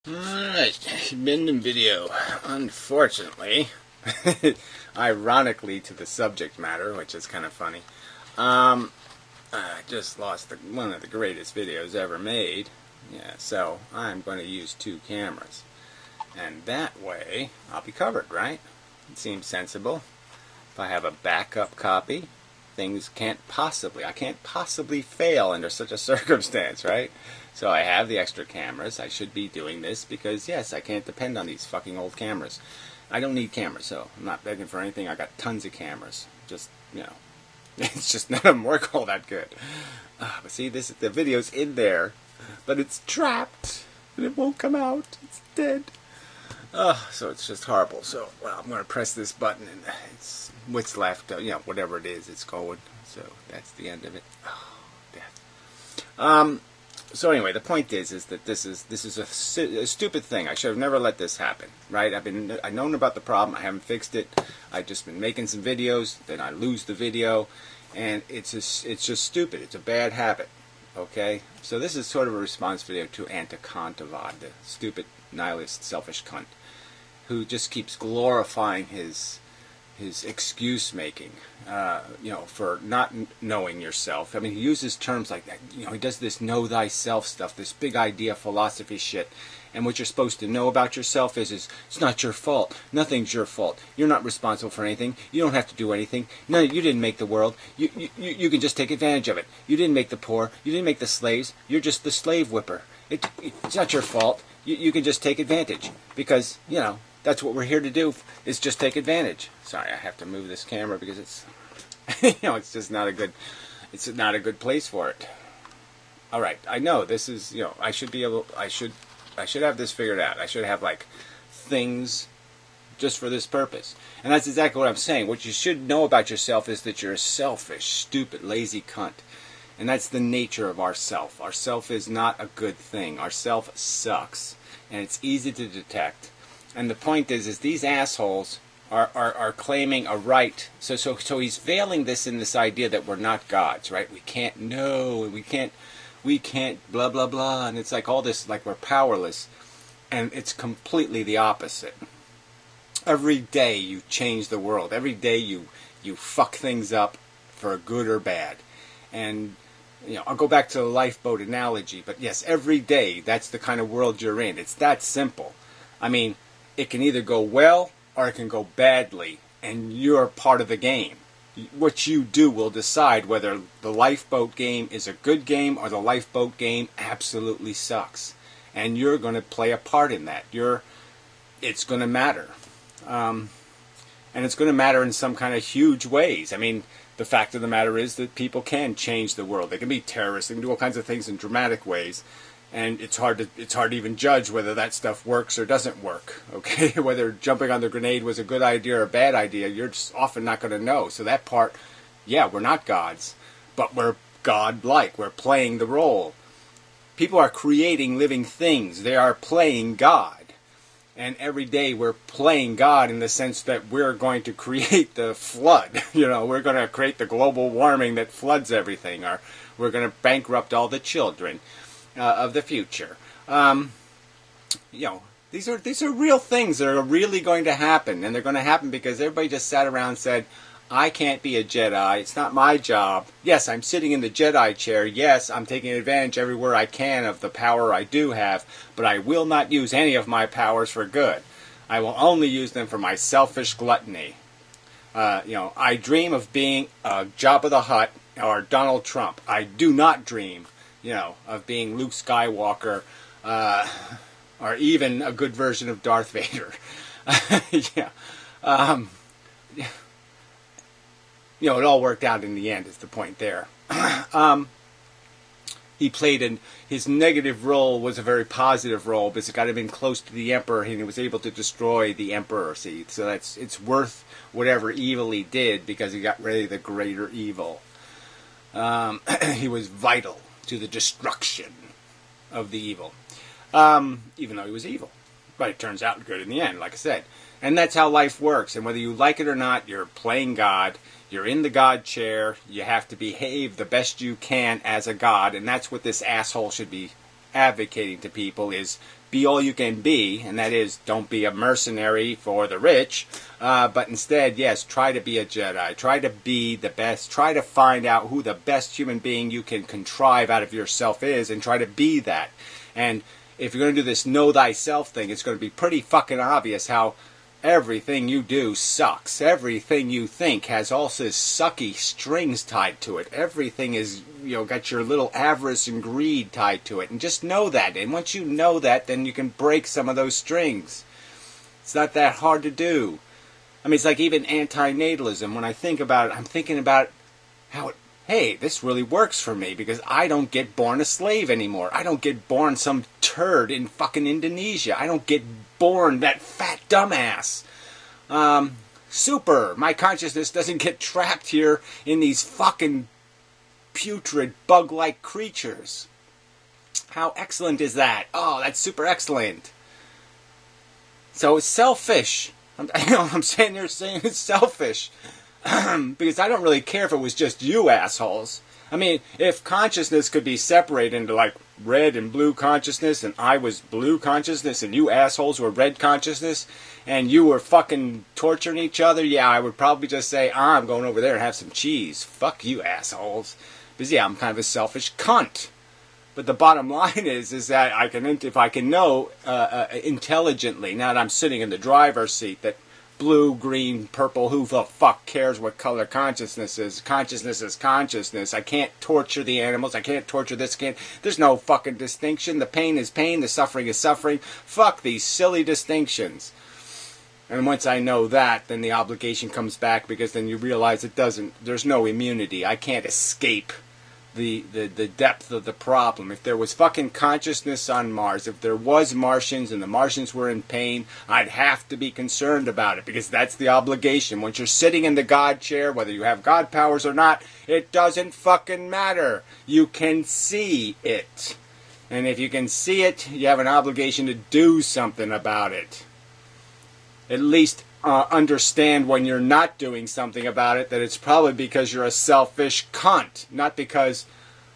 Alright, Minden video. Unfortunately, ironically to the subject matter, which is kind of funny, I just lost one of the greatest videos ever made. Yeah, so I'm going to use two cameras. And that way, I'll be covered, right? It seems sensible. If I have a backup copy, I can't possibly fail under such a circumstance, right? So I have the extra cameras. I should be doing this because, yes, I can't depend on these fucking old cameras. I don't need cameras, so I'm not begging for anything. I got tons of cameras. Just, it's just none of them work all that good. But see, the video's in there, but it's trapped, and it won't come out. It's dead. So it's just horrible. So, well, I'm going to press this button, and it's what's left. Whatever it is, it's going. So that's the end of it. Oh, death. So anyway, the point is that this is a stupid thing. I should have never let this happen, right? I've known about the problem. I haven't fixed it. I've just been making some videos. Then I lose the video, and it's just stupid. It's a bad habit. Okay. So this is sort of a response video to Antikantavad, the stupid nihilist, selfish cunt, who just keeps glorifying his excuse making, for not knowing yourself. I mean, he uses terms like that. He does this know thyself stuff, this big idea philosophy shit. And what you're supposed to know about yourself is it's not your fault. Nothing's your fault. You're not responsible for anything. You don't have to do anything. No, you didn't make the world. You can just take advantage of it. You didn't make the poor. You didn't make the slaves. You're just the slave whipper. It's not your fault. You can just take advantage because, that's what we're here to do, is just take advantage. Sorry, I have to move this camera because it's, it's just not a good place for it. All right, I know this is, I should have this figured out. I should have like things just for this purpose. And that's exactly what I'm saying. What you should know about yourself is that you're a selfish, stupid, lazy cunt. And that's the nature of our self. Our self is not a good thing. Our self sucks. And it's easy to detect. And the point is these assholes are claiming a right. So he's veiling this in this idea that we're not gods, right? We can't know, and we can't blah, blah, blah. And it's like all this, like we're powerless. And it's completely the opposite. Every day you change the world. Every day you fuck things up for good or bad. And, I'll go back to the lifeboat analogy. But yes, every day that's the kind of world you're in. It's that simple. I mean, it can either go well or it can go badly, and you're part of the game. What you do will decide whether the lifeboat game is a good game or the lifeboat game absolutely sucks. And you're going to play a part in that. It's going to matter. And it's going to matter in some kind of huge ways. I mean, the fact of the matter is that people can change the world. They can be terrorists. They can do all kinds of things in dramatic ways. And it's hard to even judge whether that stuff works or doesn't work. Okay, whether jumping on the grenade was a good idea or a bad idea, you're just often not going to know. So that part, yeah, we're not gods, but we're God-like. We're playing the role. People are creating living things. They are playing God. And every day we're playing God in the sense that we're going to create the flood. We're going to create the global warming that floods everything, or we're going to bankrupt all the children of the future. These are real things that are really going to happen, and they're going to happen because everybody just sat around and said, I can't be a Jedi. It's not my job. Yes, I'm sitting in the Jedi chair. Yes, I'm taking advantage everywhere I can of the power I do have, but I will not use any of my powers for good. I will only use them for my selfish gluttony. I dream of being Jabba the Hutt or Donald Trump. I do not dream of being Luke Skywalker, or even a good version of Darth Vader. It all worked out in the end, is the point there. He played his negative role was a very positive role because it got him in close to the Emperor, and he was able to destroy the Emperor. See, so it's worth whatever evil he did because he got rid of the greater evil. He was vital to the destruction of the evil, even though he was evil. But it turns out good in the end, like I said. And that's how life works. And whether you like it or not, you're playing God. You're in the God chair. You have to behave the best you can as a God. And that's what this asshole should be advocating to people, is be all you can be, and that is, don't be a mercenary for the rich, but instead, yes, try to be a Jedi. Try to be the best. Try to find out who the best human being you can contrive out of yourself is, and try to be that. And if you're going to do this know thyself thing, it's going to be pretty fucking obvious how everything you do sucks. Everything you think has all this sucky strings tied to it. Everything is, got your little avarice and greed tied to it. And just know that. And once you know that, then you can break some of those strings. It's not that hard to do. I mean, it's like even antinatalism. When I think about it, I'm thinking about how hey, this really works for me because I don't get born a slave anymore. I don't get born some turd in fucking Indonesia. I don't get born that fat dumbass. Super. My consciousness doesn't get trapped here in these fucking putrid bug-like creatures. How excellent is that? Oh, that's super excellent. So it's selfish. I'm sitting there saying it's selfish. Because I don't really care if it was just you assholes. I mean, if consciousness could be separated into like red and blue consciousness, and I was blue consciousness, and you assholes were red consciousness, and you were fucking torturing each other, yeah, I would probably just say, I'm going over there and have some cheese. Fuck you assholes. Because yeah, I'm kind of a selfish cunt. But the bottom line is that I can, if I can know intelligently, now that I'm sitting in the driver's seat, that blue, green, purple, who the fuck cares what color consciousness is? Consciousness is consciousness. I can't torture the animals. I can't torture this. There's no fucking distinction. The pain is pain. The suffering is suffering. Fuck these silly distinctions. And once I know that, then the obligation comes back, because then you realize there's no immunity. I can't escape the depth of the problem. If there was fucking consciousness on Mars, if there was Martians and the Martians were in pain, I'd have to be concerned about it, because that's the obligation. Once you're sitting in the God chair, whether you have God powers or not, it doesn't fucking matter. You can see it. And if you can see it, you have an obligation to do something about it. At least understand when you're not doing something about it that it's probably because you're a selfish cunt, not because,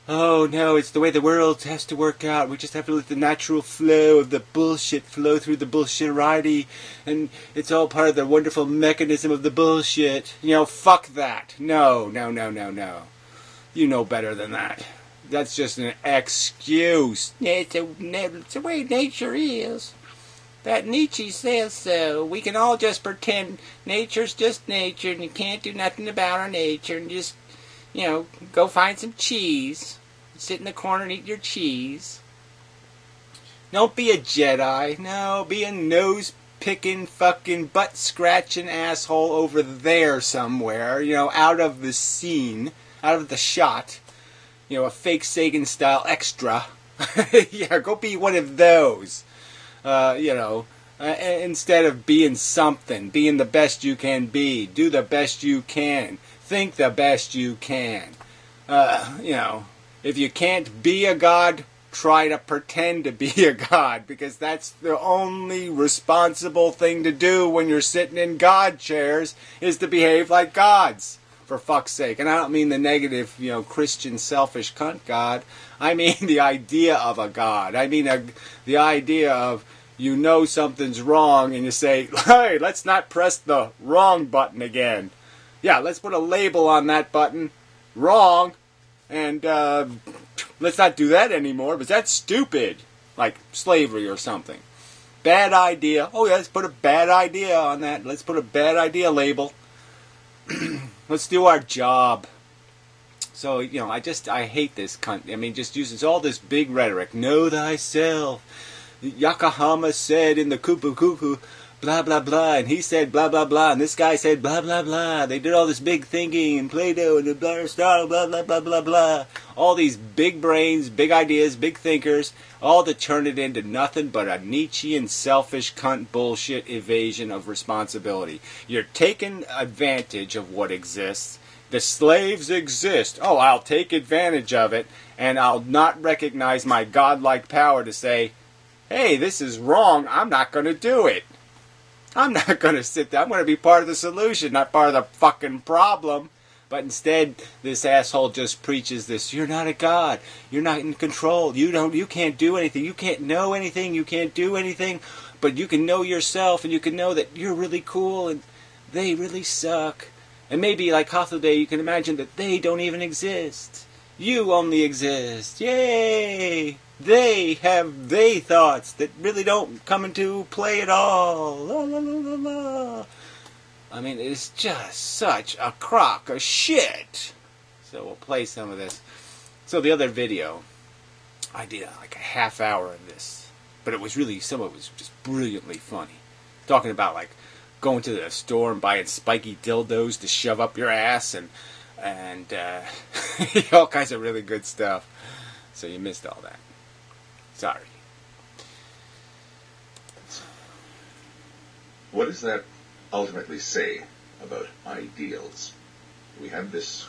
oh no, it's the way the world has to work out. We just have to let the natural flow of the bullshit flow through the bullshitterati, and it's all part of the wonderful mechanism of the bullshit. Fuck that. No. You know better than that. That's just an excuse. It's the way nature is. That Nietzsche says so. We can all just pretend nature's just nature, and you can't do nothing about our nature, and just, go find some cheese. Sit in the corner and eat your cheese. Don't be a Jedi. No, be a nose-picking, fucking, butt-scratching asshole over there somewhere, out of the scene, out of the shot. A fake Sagan-style extra. Yeah, go be one of those. Instead of being something, being the best you can be, do the best you can, think the best you can. If you can't be a god, try to pretend to be a god, because that's the only responsible thing to do when you're sitting in god chairs, is to behave like gods, for fuck's sake. And I don't mean the negative, Christian selfish cunt god. I mean the idea of a god. I mean the idea of something's wrong and you say, hey, let's not press the wrong button again. Yeah, let's put a label on that button, wrong, and let's not do that anymore, because that's stupid. Like slavery or something. Bad idea. Oh yeah, let's put a bad idea on that. Let's put a bad idea label. Let's do our job. So, I hate this cunt. I mean, just uses all this big rhetoric. Know thyself. Yokohama said in the Kupu Kupu, blah, blah, blah. And he said blah, blah, blah. And this guy said blah, blah, blah. They did all this big thinking and Plato and Aristotle, blah, blah, blah, blah, blah. All these big brains, big ideas, big thinkers, all to turn it into nothing but a Nietzschean selfish cunt bullshit evasion of responsibility. You're taking advantage of what exists. The slaves exist. Oh, I'll take advantage of it, and I'll not recognize my godlike power to say, hey, this is wrong. I'm not going to do it. I'm not going to sit there. I'm going to be part of the solution, not part of the fucking problem. But instead, this asshole just preaches this: you're not a god, you're not in control, you can't do anything, you can't know anything, you can't do anything, but you can know yourself, and you can know that you're really cool, and they really suck. And maybe, like Hathaway, you can imagine that they don't even exist. You only exist. Yay! They have they thoughts that really don't come into play at all. La, la, la, la, la. I mean, it's just such a crock of shit. So we'll play some of this. So the other video, I did like a half hour of this. But it was really, some of it was just brilliantly funny. Talking about like going to the store and buying spiky dildos to shove up your ass and all kinds of really good stuff. So you missed all that. Sorry. What does that ultimately say about ideals? We have this.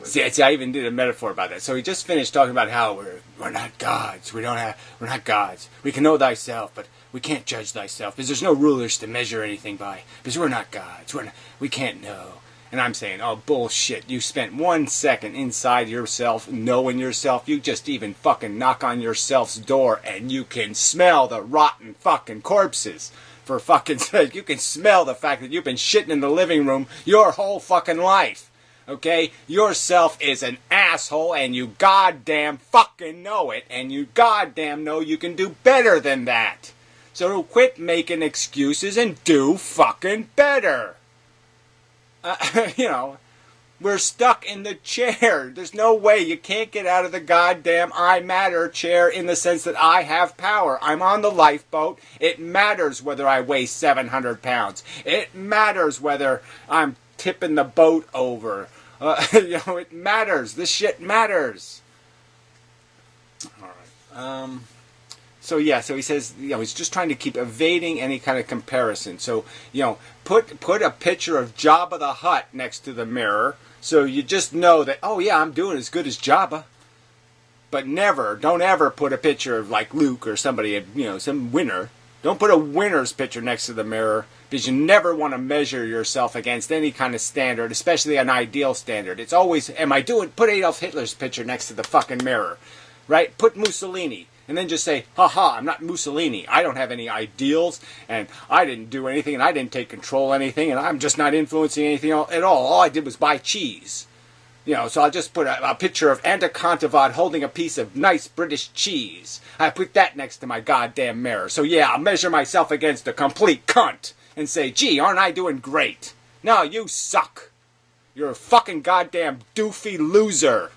See, I even did a metaphor about that. So he just finished talking about how we're not gods. We're not gods. We can know thyself, but we can't judge thyself because there's no rulers to measure anything by. Because we're not gods. We can't know. And I'm saying, oh, bullshit. You spent 1 second inside yourself, knowing yourself. You just even fucking knock on yourself's door and you can smell the rotten fucking corpses. For fucking sake, you can smell the fact that you've been shitting in the living room your whole fucking life. Okay? Yourself is an asshole and you goddamn fucking know it. And you goddamn know you can do better than that. So quit making excuses and do fucking better. You know, we're stuck in the chair. There's no way. You can't get out of the goddamn I matter chair in the sense that I have power. I'm on the lifeboat. It matters whether I weigh 700 pounds. It matters whether I'm tipping the boat over. You know, it matters. This shit matters. All right. So yeah, so he says, you know, he's just trying to keep evading any kind of comparison. So, you know, put a picture of Jabba the Hutt next to the mirror, so you just know that, oh yeah, I'm doing as good as Jabba. But don't ever put a picture of like Luke or somebody, you know, some winner. Don't put a winner's picture next to the mirror, because you never want to measure yourself against any kind of standard, especially an ideal standard. It's always, put Adolf Hitler's picture next to the fucking mirror, right? Put Mussolini. And then just say, haha, I'm not Mussolini. I don't have any ideals, and I didn't do anything, and I didn't take control of anything, and I'm just not influencing anything at all. All I did was buy cheese. You know, so I'll just put a picture of Anta Kontavad holding a piece of nice British cheese. I put that next to my goddamn mirror. So yeah, I'll measure myself against a complete cunt and say, gee, aren't I doing great? No, you suck. You're a fucking goddamn doofy loser.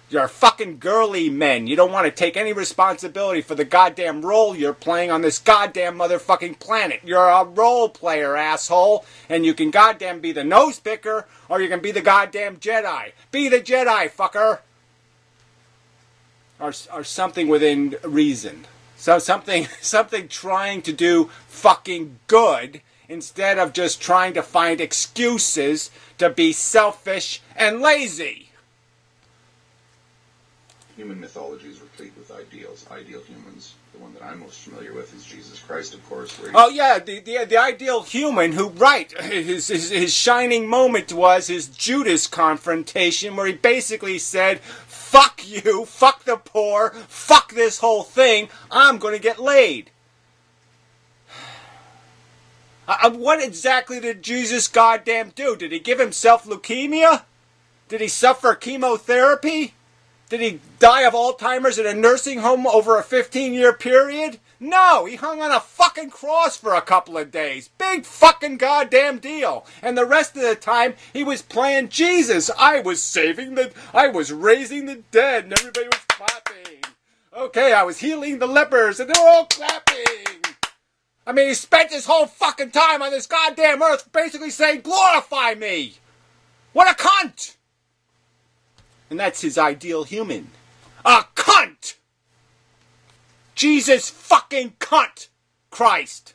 You're fucking girly men. You don't want to take any responsibility for the goddamn role you're playing on this goddamn motherfucking planet. You're a role player, asshole. And you can goddamn be the nose picker, or you can be the goddamn Jedi. Be the Jedi, fucker. Or something within reason. So something trying to do fucking good instead of just trying to find excuses to be selfish and lazy. Human mythology is replete with ideals. Ideal humans. The one that I'm most familiar with is Jesus Christ, of course. Oh yeah, the ideal human who, right, his shining moment was his Judas confrontation, where he basically said, fuck you, fuck the poor, fuck this whole thing, I'm going to get laid. What exactly did Jesus goddamn do? Did he give himself leukemia? Did he suffer chemotherapy? Did he die of Alzheimer's in a nursing home over a 15-year period? No, he hung on a fucking cross for a couple of days. Big fucking goddamn deal. And the rest of the time, he was playing Jesus. I was raising the dead, and everybody was clapping. Okay, I was healing the lepers, and they were all clapping. I mean, he spent his whole fucking time on this goddamn earth basically saying, glorify me. What a cunt. And that's his ideal human. A cunt! Jesus fucking cunt! Christ!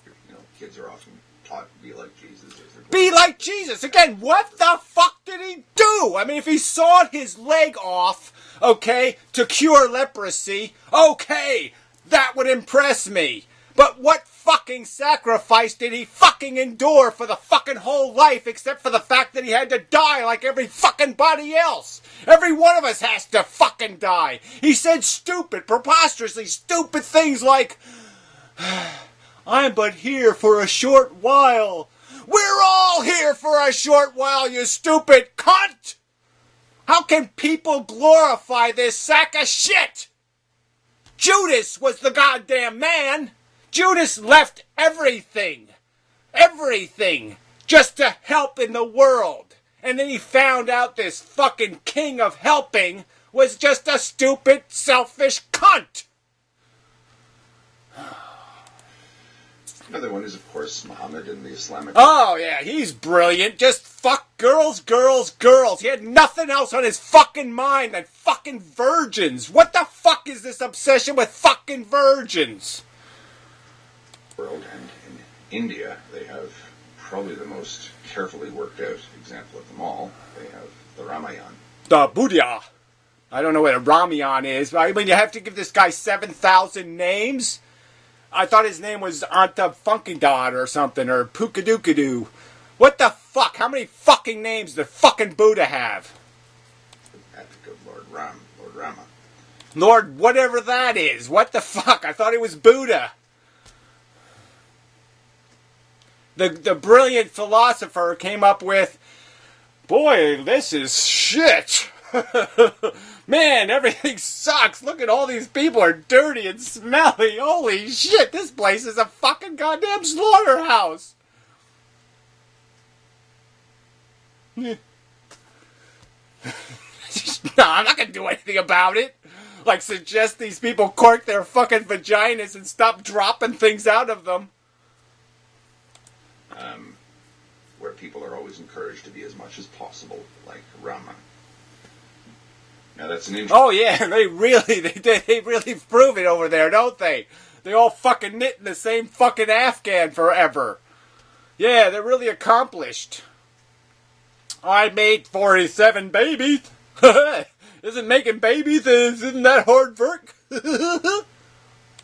You know, kids are often taught to be like Jesus. Be like Jesus! Again, what the fuck did he do? I mean, if he sawed his leg off, okay, to cure leprosy, okay, that would impress me. But what fucking sacrifice did he fucking endure for the fucking whole life, except for the fact that he had to die like every fucking body else? Every one of us has to fucking die. He said stupid, preposterously stupid things like, I'm but here for a short while. We're all here for a short while, you stupid cunt! How can people glorify this sack of shit? Judas was the goddamn man. Judas left everything, just to help in the world. And then he found out this fucking king of helping was just a stupid, selfish cunt. Another one is, of course, Muhammad and the Islamic... Oh, yeah, he's brilliant. Just fuck girls, girls, girls. He had nothing else on his fucking mind than fucking virgins. What the fuck is this obsession with fucking virgins? World, and in India, they have probably the most carefully worked out example of them all. They have the Ramayana. The Buddha. I don't know what a Ramayana is. I mean, you have to give this guy 7,000 names? I thought his name was Anta Funkadad or something, or Pukadukadu. What the fuck? How many fucking names does fucking Buddha have? The Epic of Lord Rama. Lord whatever that is. What the fuck? I thought it was Buddha. The brilliant philosopher came up with, boy, this is shit. Man, everything sucks. Look at all these people are dirty and smelly. Holy shit, this place is a fucking goddamn slaughterhouse. No, I'm not gonna do anything about it. Like suggest these people cork their fucking vaginas and stop dropping things out of them. Where people are always encouraged to be as much as possible like Rama. Now that's an interesting... Oh yeah, they really prove it over there, don't they? They all fucking knit in the same fucking Afghan forever. Yeah, they're really accomplished. I made 47 babies. Isn't making babies, isn't that hard work?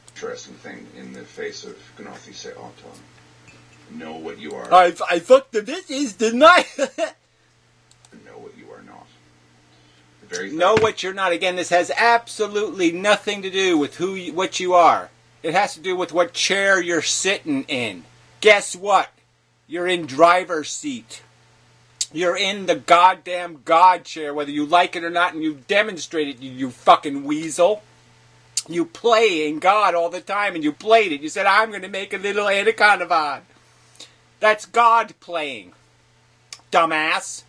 Interesting thing in the face of Gnathi se auton. Know what you are. I fucked the bitches, didn't I? Know what you are not. The very know what you're not. Again, this has absolutely nothing to do with what you are. It has to do with what chair you're sitting in. Guess what? You're in driver's seat. You're in the goddamn God chair, whether you like it or not, and you demonstrate it, you fucking weasel. You play in God all the time, and you played it. You said, I'm going to make a little anaconda. That's God playing, dumbass.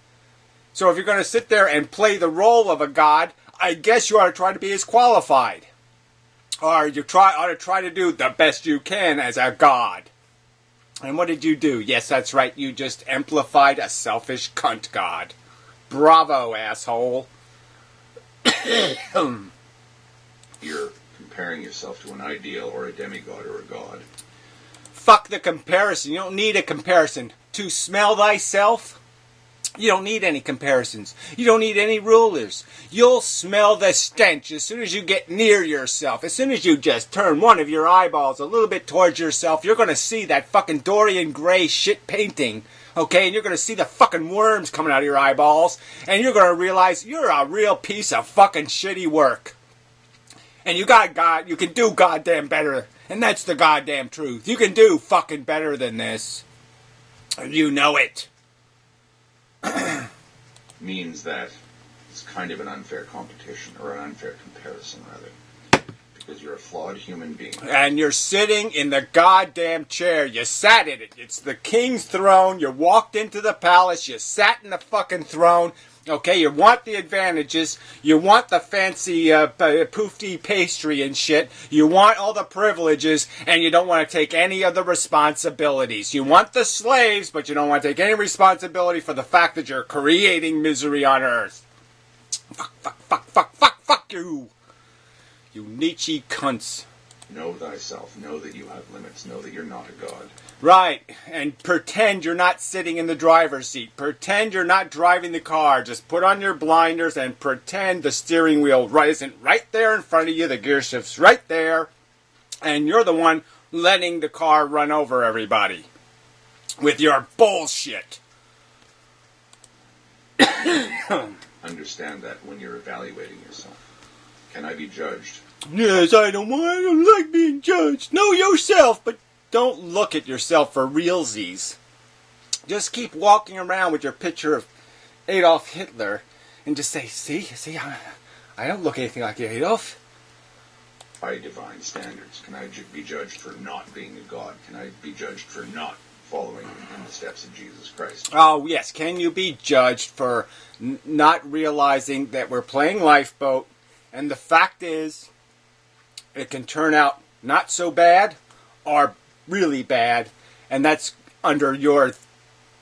So if you're going to sit there and play the role of a God, I guess you ought to try to be as qualified. Or you ought to try to do the best you can as a God. And what did you do? Yes, that's right. You just amplified a selfish cunt God. Bravo, asshole. You're comparing yourself to an ideal or a demigod or a god. Fuck the comparison. You don't need a comparison. To smell thyself, you don't need any comparisons. You don't need any rulers. You'll smell the stench as soon as you get near yourself. As soon as you just turn one of your eyeballs a little bit towards yourself, you're going to see that fucking Dorian Gray shit painting. Okay, and you're going to see the fucking worms coming out of your eyeballs. And you're going to realize you're a real piece of fucking shitty work. And you got God, you can do goddamn better. And that's the goddamn truth. You can do fucking better than this. And you know it. Means that it's kind of an unfair competition, or an unfair comparison, rather. Because you're a flawed human being. And you're sitting in the goddamn chair. You sat in it. It's the king's throne. You walked into the palace. You sat in the fucking throne. Okay, you want the advantages, you want the fancy poofy pastry and shit, you want all the privileges, and you don't want to take any of the responsibilities. You want the slaves, but you don't want to take any responsibility for the fact that you're creating misery on earth. Fuck you. You Nietzsche cunts. Know thyself, know that you have limits, know that you're not a god. Right, and pretend you're not sitting in the driver's seat. Pretend you're not driving the car. Just put on your blinders and pretend the steering wheel isn't right there in front of you. The gear shift's right there. And you're the one letting the car run over everybody with your bullshit. Understand that when you're evaluating yourself. Can I be judged? Yes, I don't like being judged. Know yourself, but don't look at yourself for realsies. Just keep walking around with your picture of Adolf Hitler and just say, see, I don't look anything like Adolf. By divine standards, can I be judged for not being a god? Can I be judged for not following in the steps of Jesus Christ? Oh, yes. Can you be judged for not realizing that we're playing lifeboat, and the fact is, it can turn out not so bad or really bad, and that's under your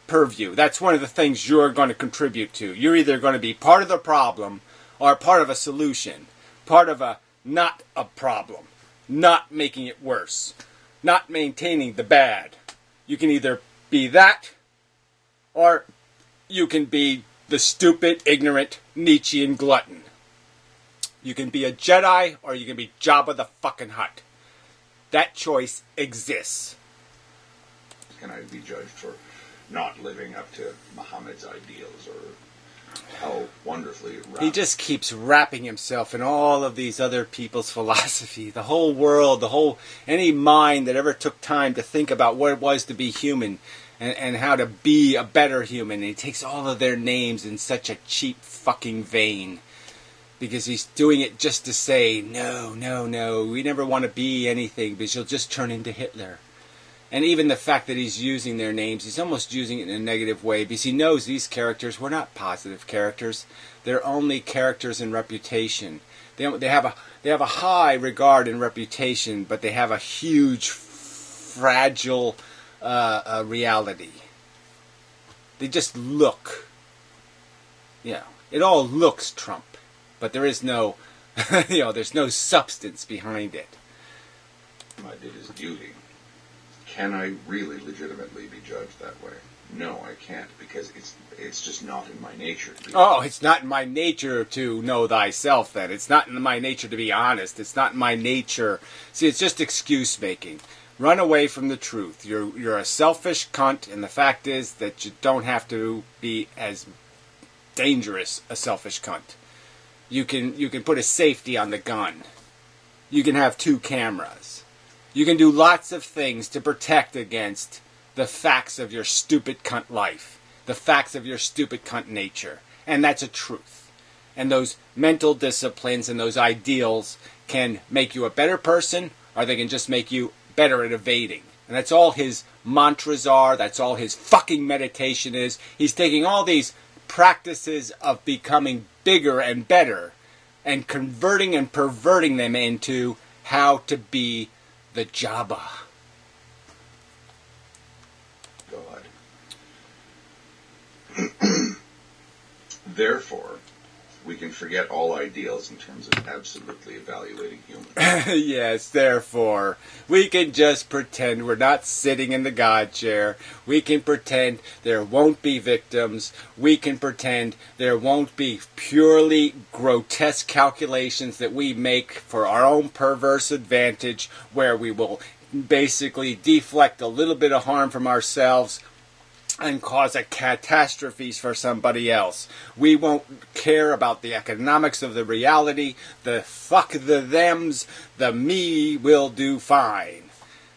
purview. That's one of the things you're going to contribute to. You're either going to be part of the problem or part of a solution. Part of a not a problem. Not making it worse. Not maintaining the bad. You can either be that or you can be the stupid, ignorant, Nietzschean glutton. You can be a Jedi or you can be Jabba the fucking Hutt. That choice exists. Can I be judged for not living up to Muhammad's ideals or how wonderfully he just keeps wrapping himself in all of these other people's philosophy. The whole world, any mind that ever took time to think about what it was to be human and how to be a better human. And he takes all of their names in such a cheap fucking vein. Because he's doing it just to say, no, we never want to be anything because you'll just turn into Hitler. And even the fact that he's using their names, he's almost using it in a negative way because he knows these characters were not positive characters. They're only characters in reputation. They have a high regard and reputation, but they have a huge, fragile reality. They just look. It all looks Trump. But there is no, there's no substance behind it. I did his duty. Can I really legitimately be judged that way? No, I can't, because it's just not in my nature. It's not in my nature to know thyself, then. It's not in my nature to be honest. It's not in my nature. See, it's just excuse making. Run away from the truth. You're a selfish cunt, and the fact is that you don't have to be as dangerous a selfish cunt. You can put a safety on the gun. You can have 2 cameras. You can do lots of things to protect against the facts of your stupid cunt life. The facts of your stupid cunt nature. And that's a truth. And those mental disciplines and those ideals can make you a better person, or they can just make you better at evading. And that's all his mantras are. That's all his fucking meditation is. He's taking all these practices of becoming bigger and better and converting and perverting them into how to be the Jabba. God. Therefore, we can forget all ideals in terms of absolutely evaluating humans. Yes, therefore, we can just pretend we're not sitting in the God chair. We can pretend there won't be victims. We can pretend there won't be purely grotesque calculations that we make for our own perverse advantage, where we will basically deflect a little bit of harm from ourselves and cause a catastrophe for somebody else. We won't care about the economics of the reality. The fuck the thems. The me will do fine.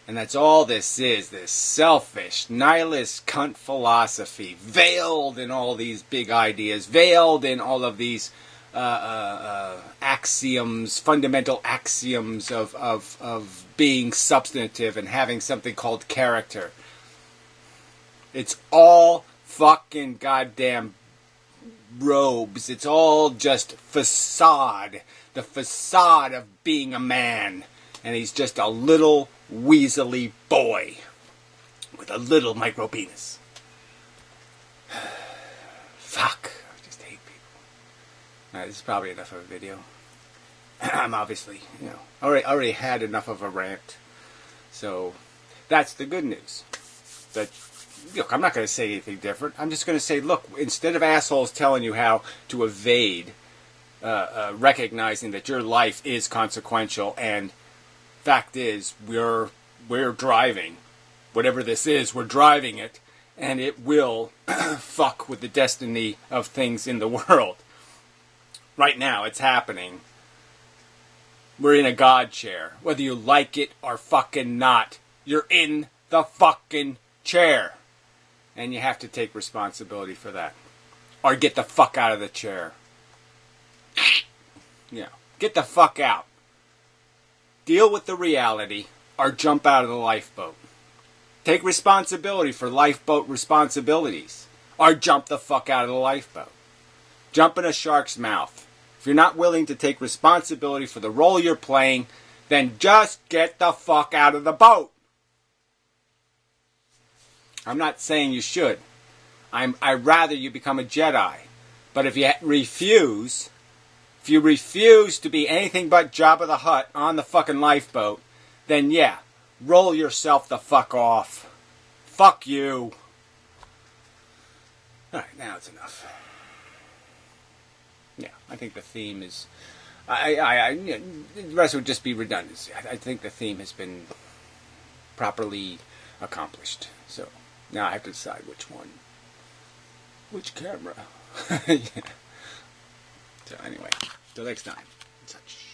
And that's all this is. This selfish, nihilist cunt philosophy. Veiled in all these big ideas. Veiled in all of these axioms, fundamental axioms of being substantive and having something called character. It's all fucking goddamn robes. It's all just facade. The facade of being a man. And he's just a little weaselly boy with a little micro penis. Fuck. I just hate people. Alright, this is probably enough of a video. I'm obviously, already had enough of a rant. So, that's the good news. But look, I'm not going to say anything different. I'm just going to say, look, instead of assholes telling you how to evade recognizing that your life is consequential, and fact is, we're we're driving. Whatever this is, we're driving it, and it will fuck with the destiny of things in the world. Right now, it's happening. We're in a God chair. Whether you like it or fucking not, you're in the fucking chair. And you have to take responsibility for that. Or get the fuck out of the chair. Yeah, get the fuck out. Deal with the reality or jump out of the lifeboat. Take responsibility for lifeboat responsibilities or jump the fuck out of the lifeboat. Jump in a shark's mouth. If you're not willing to take responsibility for the role you're playing, then just get the fuck out of the boat. I'm not saying you should. I'd rather you become a Jedi. But if you refuse to be anything but Jabba the Hutt on the fucking lifeboat, then yeah, roll yourself the fuck off. Fuck you. Alright, now it's enough. Yeah, I think the theme is... the rest would just be redundancy. I think the theme has been properly accomplished. So, now I have to decide which one. Which camera? Yeah. So anyway, till next time. Such.